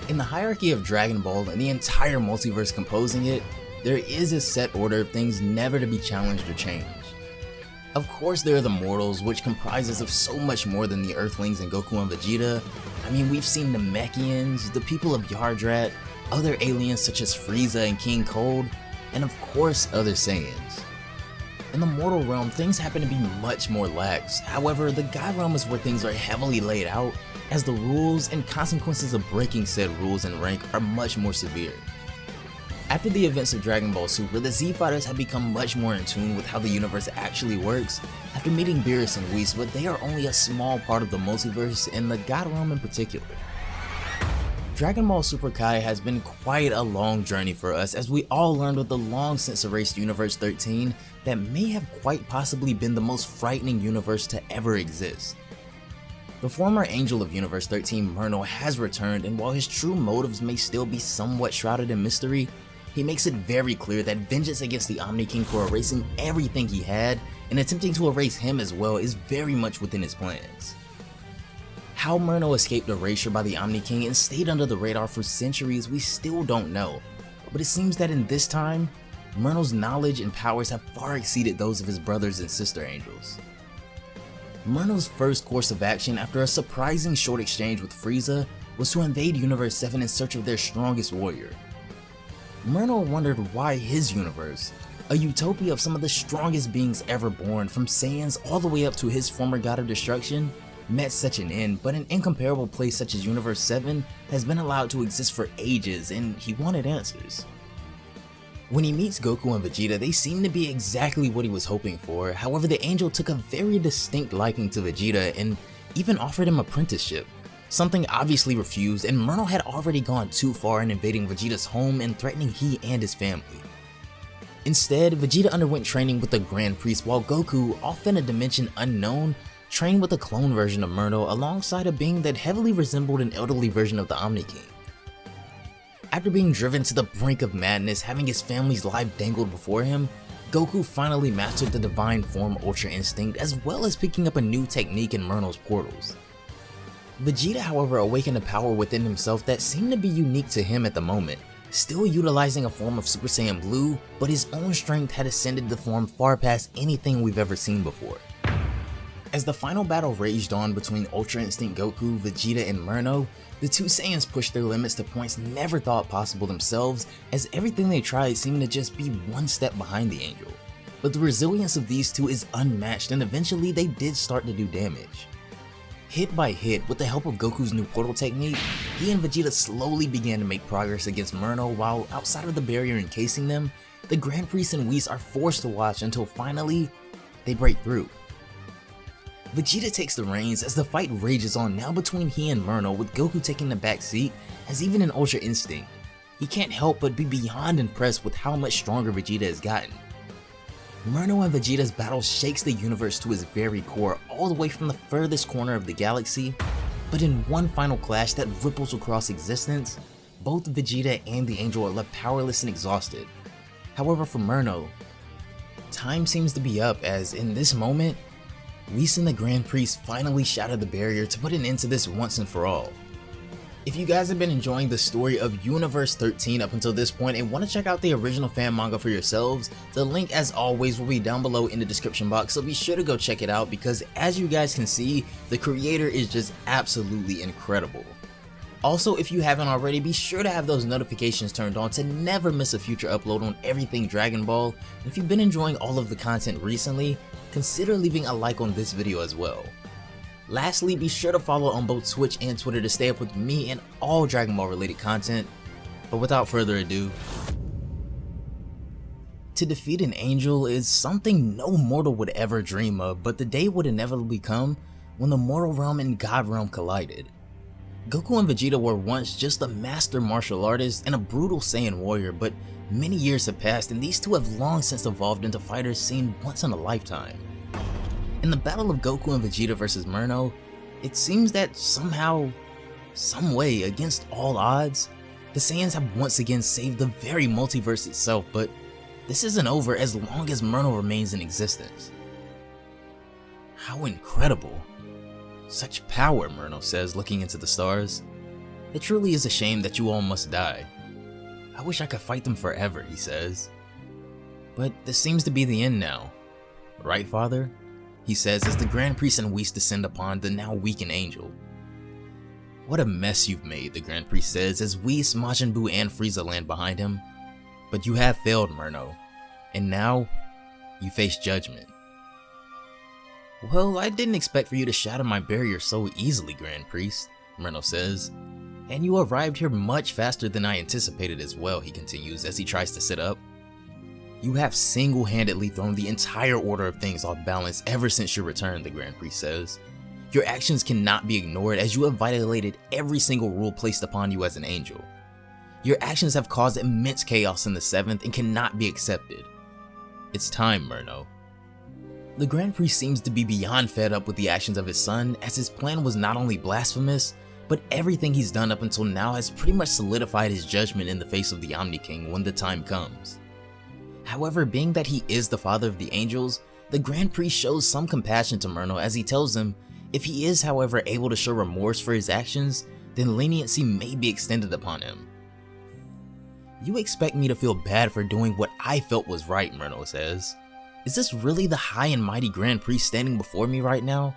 In the hierarchy of Dragon Ball and the entire multiverse composing it, there is a set order of things never to be challenged or changed. Of course there are the mortals, which comprises of so much more than the Earthlings and Goku and Vegeta. I mean, we've seen the Namekians, the people of Yardrat, other aliens such as Frieza and King Cold, and of course other Saiyans. In the mortal realm, things happen to be much more lax. However, the God realm is where things are heavily laid out, as the rules and consequences of breaking said rules and rank are much more severe. After the events of Dragon Ball Super, the Z Fighters have become much more in tune with how the universe actually works after meeting Beerus and Whis, but they are only a small part of the multiverse and the God realm in particular. Dragon Ball Super Kai has been quite a long journey for us, as we all learned with the long since erased Universe 13 that may have quite possibly been the most frightening universe to ever exist. The former Angel of Universe 13, Myrno, has returned, and while his true motives may still be somewhat shrouded in mystery, he makes it very clear that vengeance against the Omni King for erasing everything he had and attempting to erase him as well is very much within his plans. How Myrno escaped erasure by the Omni King and stayed under the radar for centuries we still don't know, but it seems that in this time, Myrno's knowledge and powers have far exceeded those of his brothers and sister angels. Myrno's first course of action after a surprising short exchange with Frieza was to invade Universe 7 in search of their strongest warrior. Myrno wondered why his universe, a utopia of some of the strongest beings ever born, from Saiyans all the way up to his former god of destruction, met such an end, but an incomparable place such as Universe 7 has been allowed to exist for ages, and he wanted answers. When he meets Goku and Vegeta, they seem to be exactly what he was hoping for. However, the angel took a very distinct liking to Vegeta and even offered him apprenticeship, something obviously refused, and Myrno had already gone too far in invading Vegeta's home and threatening he and his family. Instead, Vegeta underwent training with the Grand Priest, while Goku, off in a dimension unknown, trained with a clone version of Myrno alongside a being that heavily resembled an elderly version of the Omni King. After being driven to the brink of madness, having his family's life dangled before him, Goku finally mastered the divine form Ultra Instinct, as well as picking up a new technique in Myrno's portals. Vegeta, however, awakened a power within himself that seemed to be unique to him at the moment, still utilizing a form of Super Saiyan Blue, but his own strength had ascended the form far past anything we've ever seen before. As the final battle raged on between Ultra Instinct Goku, Vegeta, and Myrno, the two Saiyans pushed their limits to points never thought possible themselves, as everything they tried seemed to just be one step behind the Angel. But the resilience of these two is unmatched, and eventually they did start to do damage. Hit by hit, with the help of Goku's new portal technique, he and Vegeta slowly began to make progress against Myrno, while outside of the barrier encasing them, the Grand Priest and Whis are forced to watch until finally, they break through. Vegeta takes the reins as the fight rages on now between he and Myrno, with Goku taking the back seat, as even in Ultra Instinct, he can't help but be beyond impressed with how much stronger Vegeta has gotten. Myrno and Vegeta's battle shakes the universe to its very core, all the way from the furthest corner of the galaxy, but in one final clash that ripples across existence, both Vegeta and the Angel are left powerless and exhausted. However, for Myrno, time seems to be up, as in this moment, Whis and the Grand Priest finally shattered the barrier to put an end to this once and for all. If you guys have been enjoying the story of Universe 13 up until this point and want to check out the original fan manga for yourselves, the link as always will be down below in the description box, so be sure to go check it out, because as you guys can see, the creator is just absolutely incredible. Also, if you haven't already, be sure to have those notifications turned on to never miss a future upload on everything Dragon Ball. And if you've been enjoying all of the content recently, consider leaving a like on this video as well. Lastly, be sure to follow on both Twitch and Twitter to stay up with me and all Dragon Ball related content. But without further ado, to defeat an angel is something no mortal would ever dream of, but the day would inevitably come when the mortal realm and God realm collided. Goku and Vegeta were once just a master martial artist and a brutal Saiyan warrior, but many years have passed and these two have long since evolved into fighters seen once in a lifetime. In the battle of Goku and Vegeta versus Myrno, it seems that somehow, some way, against all odds, the Saiyans have once again saved the very multiverse itself, but this isn't over as long as Myrno remains in existence. How incredible. Such power, Myrno says, looking into the stars. It truly is a shame that you all must die. I wish I could fight them forever, he says. But this seems to be the end now. Right, Father? He says as the Grand Priest and Whis descend upon the now weakened angel. What a mess you've made, the Grand Priest says as Whis, Majin Buu, and Frieza land behind him. But you have failed, Myrno. And now, you face judgment. Well, I didn't expect for you to shatter my barrier so easily, Grand Priest, Myrno says. And you arrived here much faster than I anticipated as well, he continues as he tries to sit up. You have single-handedly thrown the entire order of things off balance ever since your return, the Grand Priest says. Your actions cannot be ignored as you have violated every single rule placed upon you as an angel. Your actions have caused immense chaos in the 7th and cannot be accepted. It's time, Myrno. The Grand Priest seems to be beyond fed up with the actions of his son, as his plan was not only blasphemous, but everything he's done up until now has pretty much solidified his judgment in the face of the Omni King when the time comes. However, being that he is the father of the angels, the Grand Priest shows some compassion to Myrno as he tells him if he is, however, able to show remorse for his actions, then leniency may be extended upon him. You expect me to feel bad for doing what I felt was right, Myrno says. Is this really the high and mighty Grand Priest standing before me right now?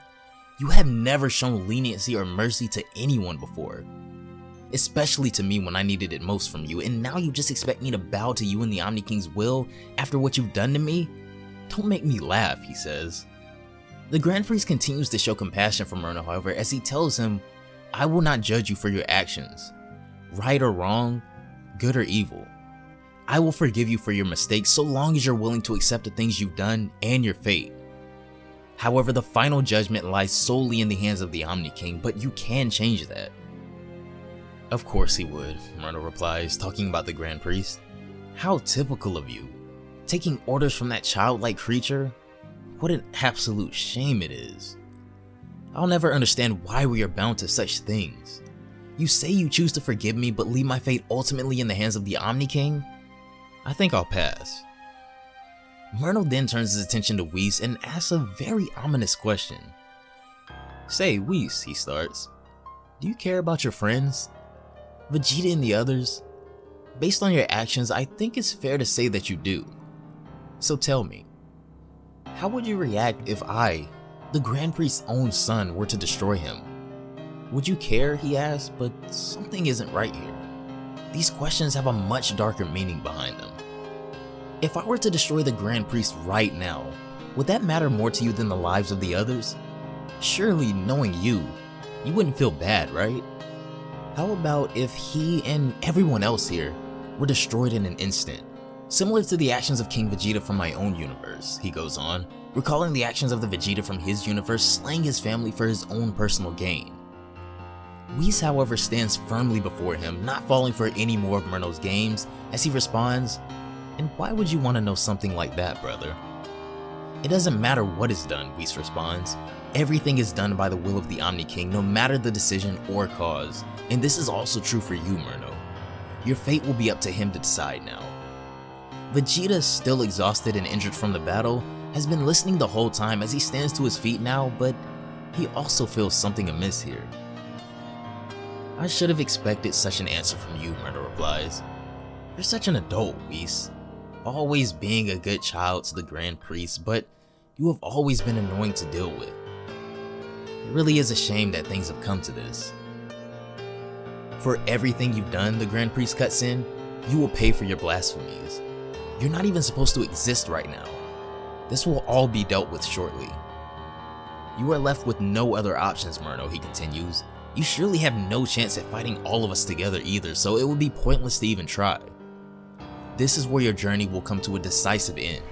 You have never shown leniency or mercy to anyone before. Especially to me when I needed it most from you, and now you just expect me to bow to you and the Omni King's will after what you've done to me? Don't make me laugh, he says. The Grand Priest continues to show compassion for Myrno, however, as he tells him, I will not judge you for your actions. Right or wrong, good or evil. I will forgive you for your mistakes so long as you're willing to accept the things you've done and your fate. However, the final judgment lies solely in the hands of the Omni King, but you can change that. Of course he would, Myrno replies, talking about the Grand Priest. How typical of you. Taking orders from that childlike creature? What an absolute shame it is. I'll never understand why we are bound to such things. You say you choose to forgive me but leave my fate ultimately in the hands of the Omni King? I think I'll pass. Myrno then turns his attention to Whis and asks a very ominous question. Say, Whis, he starts, do you care about your friends? Vegeta and the others? Based on your actions, I think it's fair to say that you do. So tell me, how would you react if I, the Grand Priest's own son, were to destroy him? Would you care, he asks, but something isn't right here. These questions have a much darker meaning behind them. If I were to destroy the Grand Priest right now, would that matter more to you than the lives of the others? Surely, knowing you wouldn't feel bad, right? How about if he and everyone else here were destroyed in an instant? Similar to the actions of King Vegeta from my own universe, he goes on, recalling the actions of the Vegeta from his universe slaying his family for his own personal gain. Whis, however, stands firmly before him, not falling for any more of Myrno's games, as he responds, and why would you want to know something like that, brother? It doesn't matter what is done, Whis responds. Everything is done by the will of the Omni King, no matter the decision or cause, and this is also true for you, Myrno. Your fate will be up to him to decide now. Vegeta, still exhausted and injured from the battle, has been listening the whole time as he stands to his feet now, but he also feels something amiss here. I should have expected such an answer from you, Myrno replies. You're such an adult, Whis. Always being a good child to the Grand Priest, but you have always been annoying to deal with. It really is a shame that things have come to this. For everything you've done, the Grand Priest cuts in, you will pay for your blasphemies. You're not even supposed to exist right now. This will all be dealt with shortly. You are left with no other options, Myrno, he continues. You surely have no chance at fighting all of us together either, so it would be pointless to even try. This is where your journey will come to a decisive end.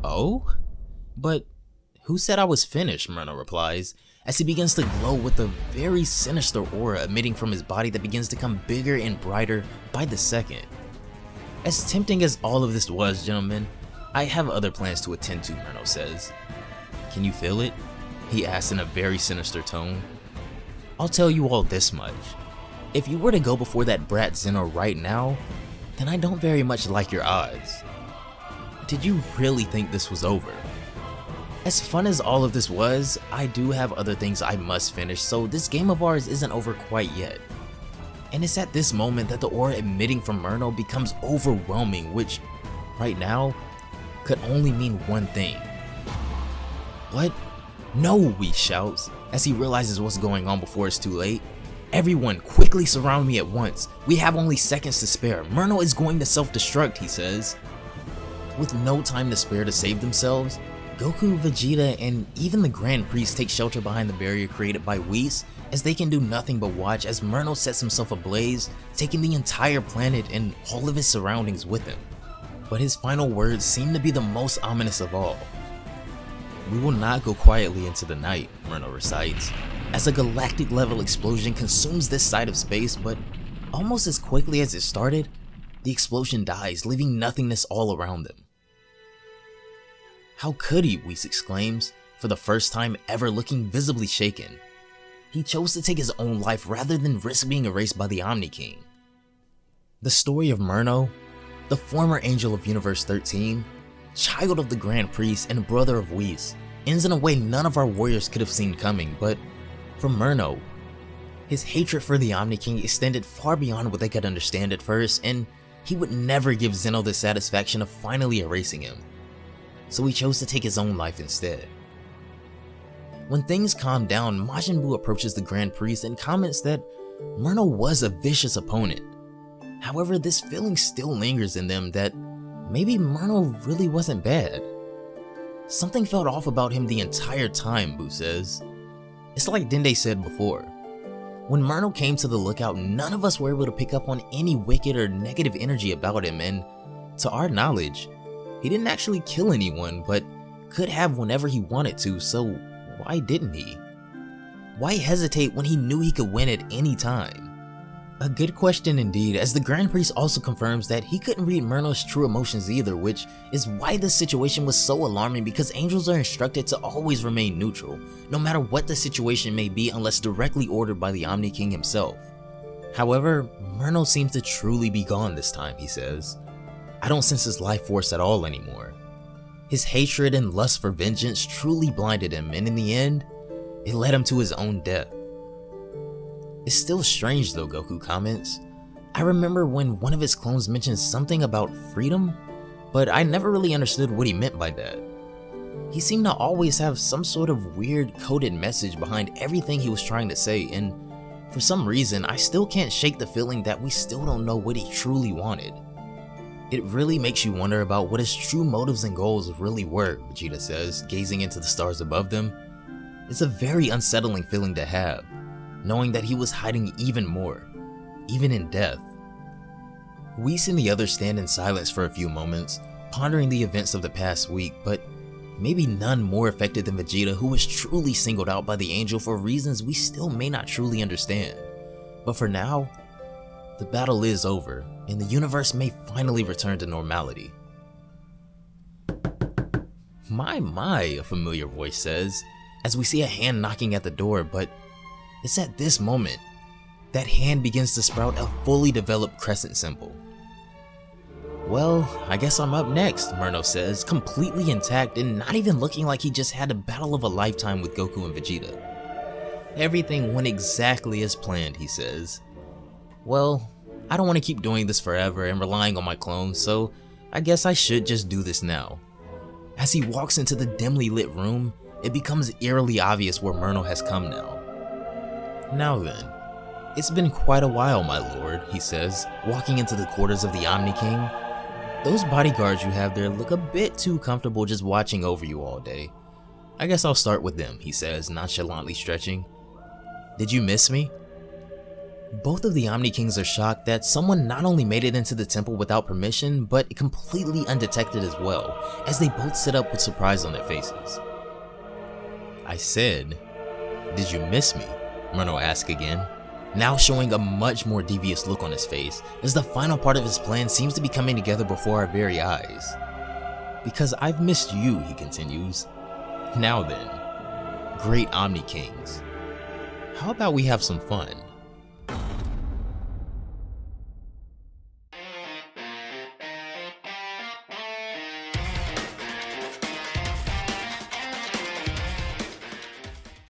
Oh? But who said I was finished, Myrno replies, as he begins to glow with a very sinister aura emitting from his body that begins to become bigger and brighter by the second. As tempting as all of this was, gentlemen, I have other plans to attend to, Myrno says. Can you feel it? He asks in a very sinister tone. I'll tell you all this much. If you were to go before that brat Zeno right now, then I don't very much like your odds. Did you really think this was over? As fun as all of this was, I do have other things I must finish, so this game of ours isn't over quite yet. And it's at this moment that the aura emitting from Myrno becomes overwhelming, which, right now, could only mean one thing. What? No, Whis shouts, as he realizes what's going on before it's too late. Everyone, quickly surround me at once. We have only seconds to spare. Myrno is going to self-destruct, he says. With no time to spare to save themselves, Goku, Vegeta, and even the Grand Priest take shelter behind the barrier created by Whis, as they can do nothing but watch as Myrno sets himself ablaze, taking the entire planet and all of his surroundings with him. But his final words seem to be the most ominous of all. "We will not go quietly into the night," Myrno recites, as a galactic level explosion consumes this side of space, but almost as quickly as it started, the explosion dies, leaving nothingness all around them. "How could he?" Whis exclaims, for the first time ever looking visibly shaken. He chose to take his own life rather than risk being erased by the Omni King. The story of Myrno, the former angel of Universe 13, child of the Grand Priest and brother of Whis, ends in a way none of our warriors could have seen coming, but for Myrno, his hatred for the Omni King extended far beyond what they could understand at first, and he would never give Zeno the satisfaction of finally erasing him. So he chose to take his own life instead. When things calm down, Majin Buu approaches the Grand Priest and comments that Myrno was a vicious opponent. However, this feeling still lingers in them that maybe Myrno really wasn't bad. Something felt off about him the entire time, Buu says. It's like Dende said before. When Myrno came to the lookout, none of us were able to pick up on any wicked or negative energy about him, and to our knowledge, he didn't actually kill anyone, but could have whenever he wanted to, so why didn't he? Why hesitate when he knew he could win at any time? A good question indeed, as the Grand Priest also confirms that he couldn't read Myrno's true emotions either, which is why this situation was so alarming, because angels are instructed to always remain neutral, no matter what the situation may be unless directly ordered by the Omni King himself. However, Myrno seems to truly be gone this time, he says. I don't sense his life force at all anymore. His hatred and lust for vengeance truly blinded him, and in the end, it led him to his own death. It's still strange though, Goku comments. I remember when one of his clones mentioned something about freedom, but I never really understood what he meant by that. He seemed to always have some sort of weird coded message behind everything he was trying to say, and for some reason, I still can't shake the feeling that we still don't know what he truly wanted. It really makes you wonder about what his true motives and goals really were, Vegeta says, gazing into the stars above them. It's a very unsettling feeling to have, knowing that he was hiding even more, even in death. Whis and the others stand in silence for a few moments, pondering the events of the past week, but maybe none more affected than Vegeta, who was truly singled out by the angel for reasons we still may not truly understand. But for now, the battle is over, and the universe may finally return to normality. My, a familiar voice says, as we see a hand knocking at the door, but it's at this moment that hand begins to sprout a fully developed crescent symbol. Well, I guess I'm up next, Myrno says, completely intact and not even looking like he just had a battle of a lifetime with Goku and Vegeta. Everything went exactly as planned, he says. Well, I don't want to keep doing this forever and relying on my clones, so I guess I should just do this now. As he walks into the dimly lit room, it becomes eerily obvious where Myrno has come now. Now then, it's been quite a while, my lord, he says, walking into the quarters of the Omni King. Those bodyguards you have there look a bit too comfortable just watching over you all day. I guess I'll start with them, he says, nonchalantly stretching. Did you miss me? Both of the Omni Kings are shocked that someone not only made it into the temple without permission, but completely undetected as well, as they both sit up with surprise on their faces. I said, did you miss me? Myrno asked again, now showing a much more devious look on his face, as the final part of his plan seems to be coming together before our very eyes. Because I've missed you, he continues. Now then, great Omni Kings, how about we have some fun?